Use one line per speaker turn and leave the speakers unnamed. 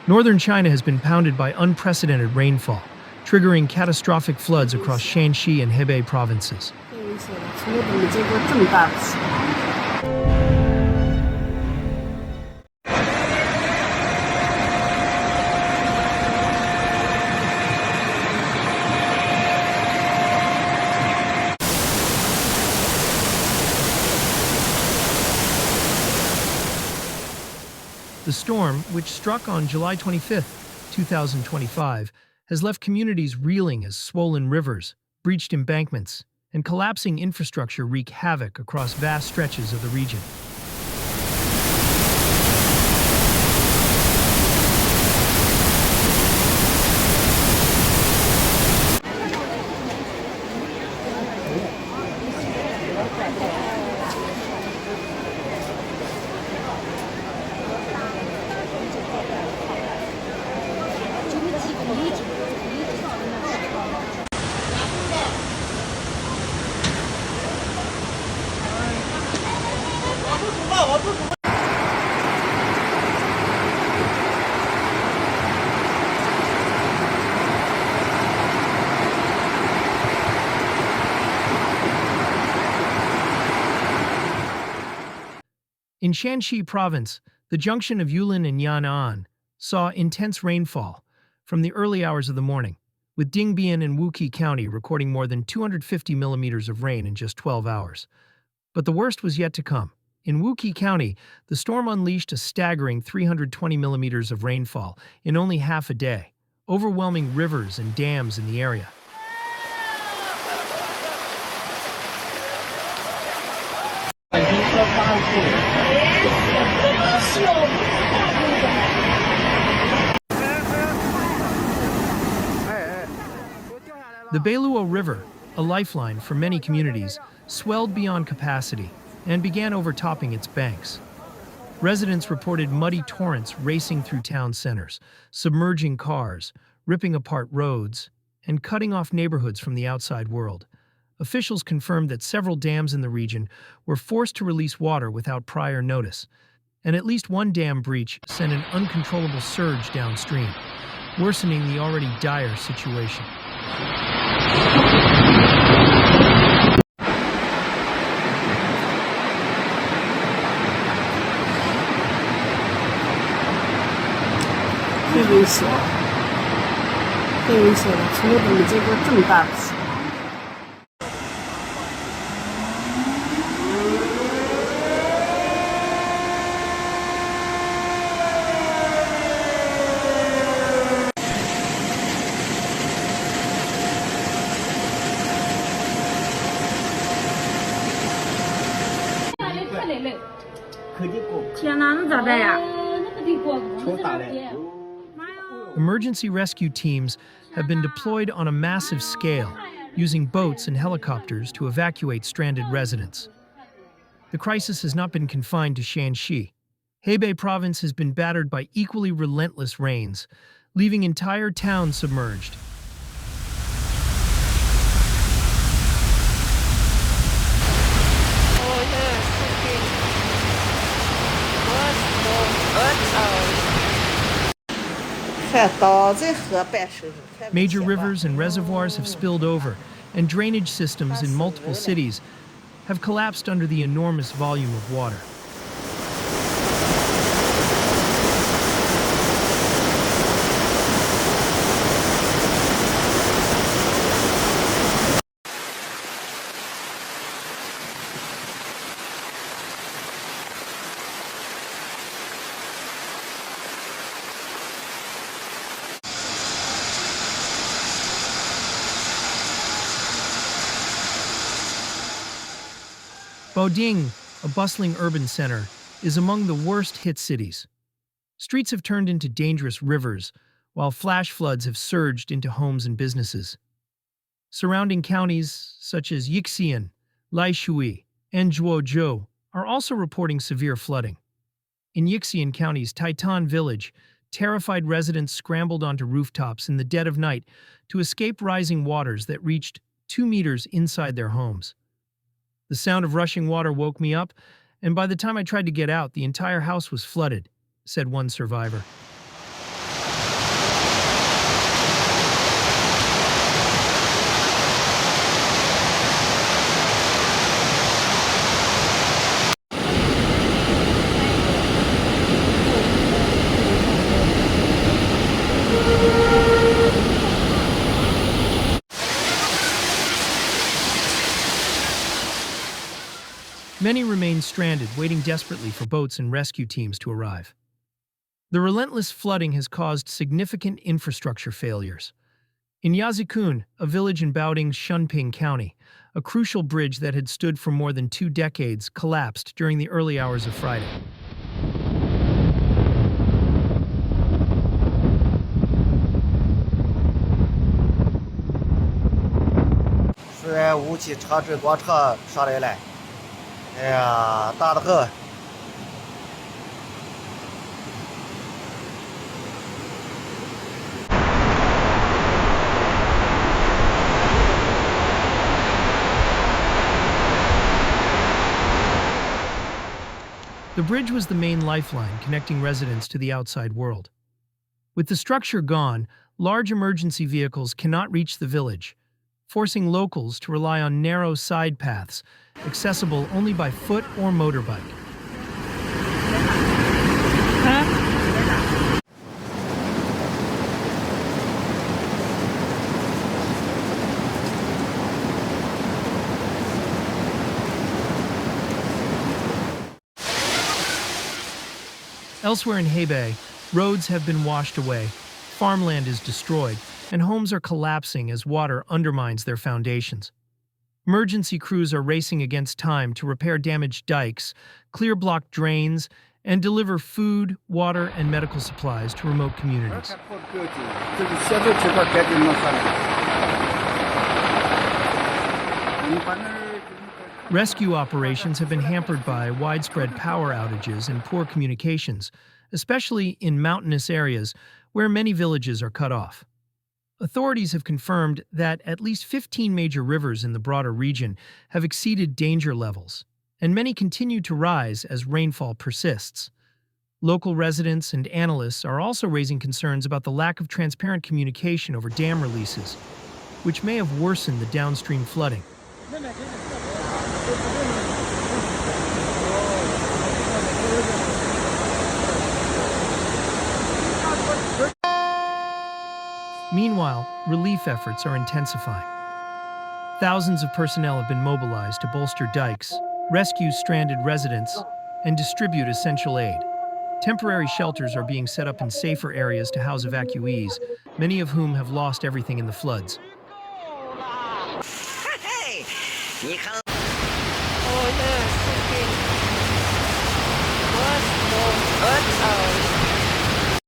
Northern China has been pounded by unprecedented rainfall, triggering catastrophic floods across Shaanxi and Hebei provinces. The storm, which struck on July 25, 2025, has left communities reeling as swollen rivers, breached embankments, and collapsing infrastructure wreak havoc across vast stretches of the region. In Shaanxi province, the junction of Yulin and Yan'an saw intense rainfall from the early hours of the morning, with Dingbian and Wuqi County recording more than 250 millimeters of rain in just 12 hours. But the worst was yet to come. In Wuqi County, the storm unleashed a staggering 320 millimeters of rainfall in only half a day, overwhelming rivers and dams in the area. The Beiluo River, a lifeline for many communities, swelled beyond capacity and began overtopping its banks. Residents reported muddy torrents racing through town centers, submerging cars, ripping apart roads, and cutting off neighborhoods from the outside world. Officials confirmed that several dams in the region were forced to release water without prior notice, and at least one dam breach sent an uncontrollable surge downstream, worsening the already dire situation. Emergency rescue teams have been deployed on a massive scale, using boats and helicopters to evacuate stranded residents. The crisis has not been confined to Shaanxi. Hebei province has been battered by equally relentless rains, leaving entire towns submerged. Major rivers and reservoirs have spilled over, and drainage systems in multiple cities have collapsed under the enormous volume of water. Baoding, a bustling urban center, is among the worst-hit cities. Streets have turned into dangerous rivers, while flash floods have surged into homes and businesses. Surrounding counties, such as Yixian, Laishui, and Zhuozhou, are also reporting severe flooding. In Yixian County's Taitan village, terrified residents scrambled onto rooftops in the dead of night to escape rising waters that reached 2 meters inside their homes. The sound of rushing water woke me up, and by the time I tried to get out, the entire house was flooded, said one survivor. remain stranded, waiting desperately for boats and rescue teams to arrive. The relentless flooding has caused significant infrastructure failures. In Yazicun, a village in Baoding, Shunping County, a crucial bridge that had stood for more than 2 decades collapsed during the early hours of Friday.
Wuqi 车最多车上来了，哎呀，大得很。
The bridge was the main lifeline connecting residents to the outside world. With the structure gone, large emergency vehicles cannot reach the village, forcing locals to rely on narrow side paths, accessible only by foot or motorbike. Elsewhere in Hebei, roads have been washed away, farmland is destroyed, and homes are collapsing as water undermines their foundations. Emergency crews are racing against time to repair damaged dikes, clear blocked drains, and deliver food, water, and medical supplies to remote communities. Rescue operations have been hampered by widespread power outages and poor communications, especially in mountainous areas where many villages are cut off. Authorities have confirmed that at least 15 major rivers in the broader region have exceeded danger levels, and many continue to rise as rainfall persists. Local residents and analysts are also raising concerns about the lack of transparent communication over dam releases, which may have worsened the downstream flooding. Meanwhile, relief efforts are intensifying. Thousands of personnel have been mobilized to bolster dikes, rescue stranded residents, and distribute essential aid. Temporary shelters are being set up in safer areas to house evacuees, many of whom have lost everything in the floods.
Oh,